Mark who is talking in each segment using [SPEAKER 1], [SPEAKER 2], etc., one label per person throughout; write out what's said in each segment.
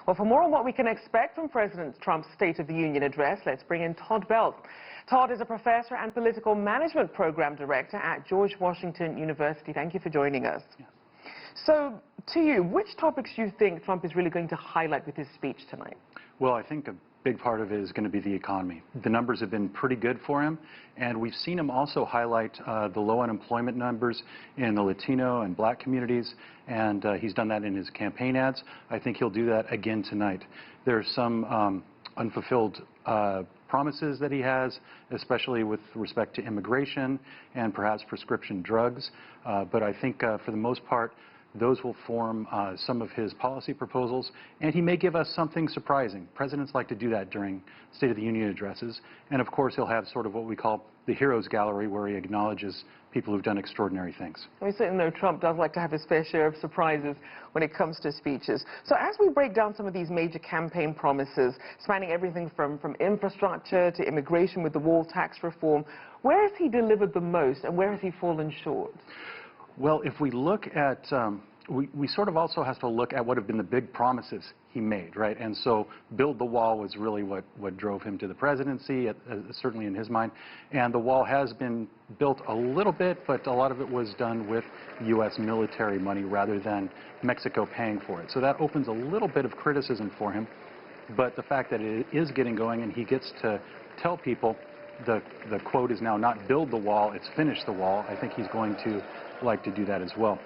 [SPEAKER 1] Well, for more on what we can expect from President Trump's State of the Union address, let's bring in Todd Belt. Todd is a professor and political management program director at George Washington University. Thank you for joining us. Yeah. So, to you, which topics do you think Trump is really going to highlight with his speech tonight?
[SPEAKER 2] Well, I think a big part of it is going to be the economy. The numbers have been pretty good for him, and we've seen him also highlight the low unemployment numbers in the Latino and black communities, and he's done that in his campaign ads. I think he'll do that again tonight. There's some unfulfilled promises that he has, especially with respect to immigration and perhaps prescription drugs, but I think for the most part, those will form some of his policy proposals, and he may give us something surprising. Presidents like to do that during State of the Union addresses, and of course he'll have sort of what we call the Heroes Gallery, where he acknowledges people who've done extraordinary things.
[SPEAKER 1] We certainly know Trump does like to have his fair share of surprises when it comes to speeches. So as we break down some of these major campaign promises, spanning everything from infrastructure to immigration with the wall tax reform, where has he delivered the most and where has he fallen short?
[SPEAKER 2] Well, if we look at, we sort of also have to look at what have been the big promises he made, right? And so build the wall was really what drove him to the presidency, certainly in his mind. And the wall has been built a little bit, but a lot of it was done with U.S. military money rather than Mexico paying for it. So that opens a little bit of criticism for him. But the fact that it is getting going and he gets to tell people the quote is now not build the wall, it's finish the wall, I think he's going to like to do that as well.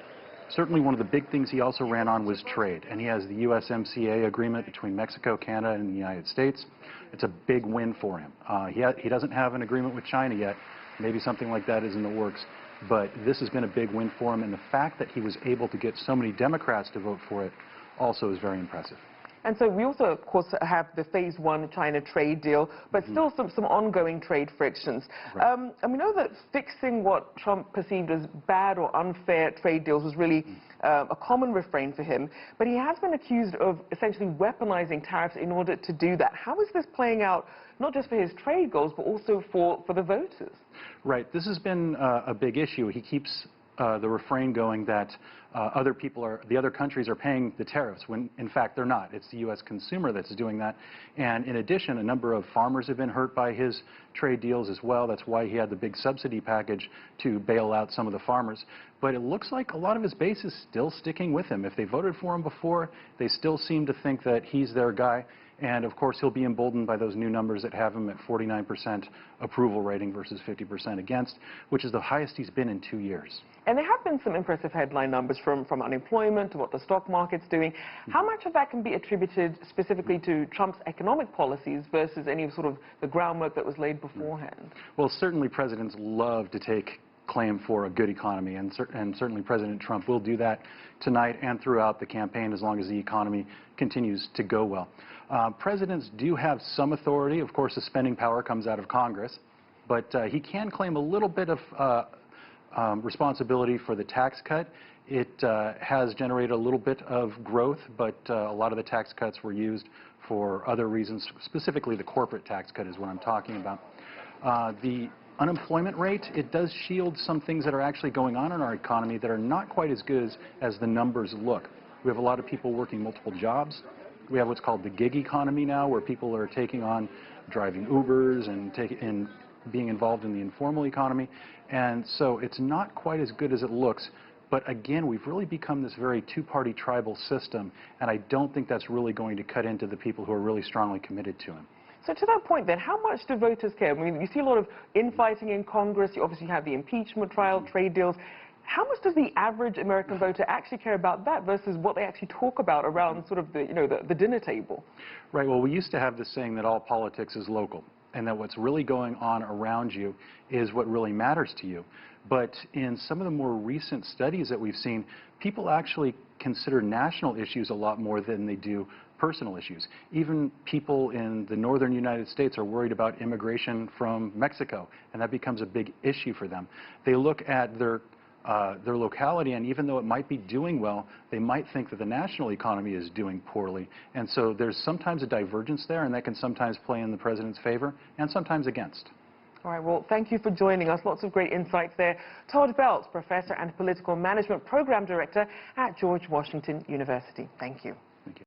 [SPEAKER 2] Certainly one of the big things he also ran on was trade, and he has the USMCA agreement between Mexico, Canada, and the United States. It's a big win for him. He doesn't have an agreement with China yet. Maybe something like that is in the works, but this has been a big win for him, and the fact that he was able to get so many Democrats to vote for it also is very impressive.
[SPEAKER 1] And so we also, of course, have the Phase 1 China trade deal, but still some ongoing trade frictions.
[SPEAKER 2] Right.
[SPEAKER 1] And we know that fixing what Trump perceived as bad or unfair trade deals was really a common refrain for him, but he has been accused of essentially weaponizing tariffs in order to do that. How is this playing out, not just for his trade goals, but also for the voters?
[SPEAKER 2] Right. This has been a big issue. He keeps the refrain going that the other countries are paying the tariffs, when in fact they're not. It's the U.S. consumer that's doing that. And in addition, a number of farmers have been hurt by his trade deals as well. That's why he had the big subsidy package to bail out some of the farmers. But it looks like a lot of his base is still sticking with him. If they voted for him before, they still seem to think that he's their guy. And of course, he'll be emboldened by those new numbers that have him at 49% approval rating versus 50% against, which is the highest he's been in 2 years. And
[SPEAKER 1] there have been some impressive headline numbers from unemployment to what the stock market's doing. How much of that can be attributed specifically to Trump's economic policies versus any of sort of the groundwork that was laid beforehand?
[SPEAKER 2] Well, certainly presidents love to take claim for a good economy, and certainly President Trump will do that tonight and throughout the campaign as long as the economy continues to go well. Presidents do have some authority. Of course, the spending power comes out of Congress, but he can claim a little bit of responsibility for the tax cut. It has generated a little bit of growth, but a lot of the tax cuts were used for other reasons, specifically the corporate tax cut is what I'm talking about. The unemployment rate, it does shield some things that are actually going on in our economy that are not quite as good as the numbers look. We have a lot of people working multiple jobs. We have what's called the gig economy now, where people are taking on driving Ubers and being involved in the informal economy. And so it's not quite as good as it looks. But again, we've really become this very two-party tribal system, and I don't think that's really going to cut into the people who are really strongly committed to him.
[SPEAKER 1] So to that point then, how much do voters care? I mean, you see a lot of infighting in Congress. You obviously have the impeachment trial, trade deals. How much does the average American voter actually care about that versus what they actually talk about around sort of the dinner table?
[SPEAKER 2] Right. Well, we used to have this saying that all politics is local, and that what's really going on around you is what really matters to you. But in some of the more recent studies that we've seen, people actually consider national issues a lot more than they do personal issues. Even people in the northern United States are worried about immigration from Mexico, and that becomes a big issue for them. They look at their locality, and even though it might be doing well, they might think that the national economy is doing poorly. And so there's sometimes a divergence there, and that can sometimes play in the president's favor and sometimes against.
[SPEAKER 1] All right, well, thank you for joining us. Lots of great insights there. Todd Belt, professor and political management program director at George Washington University. Thank you.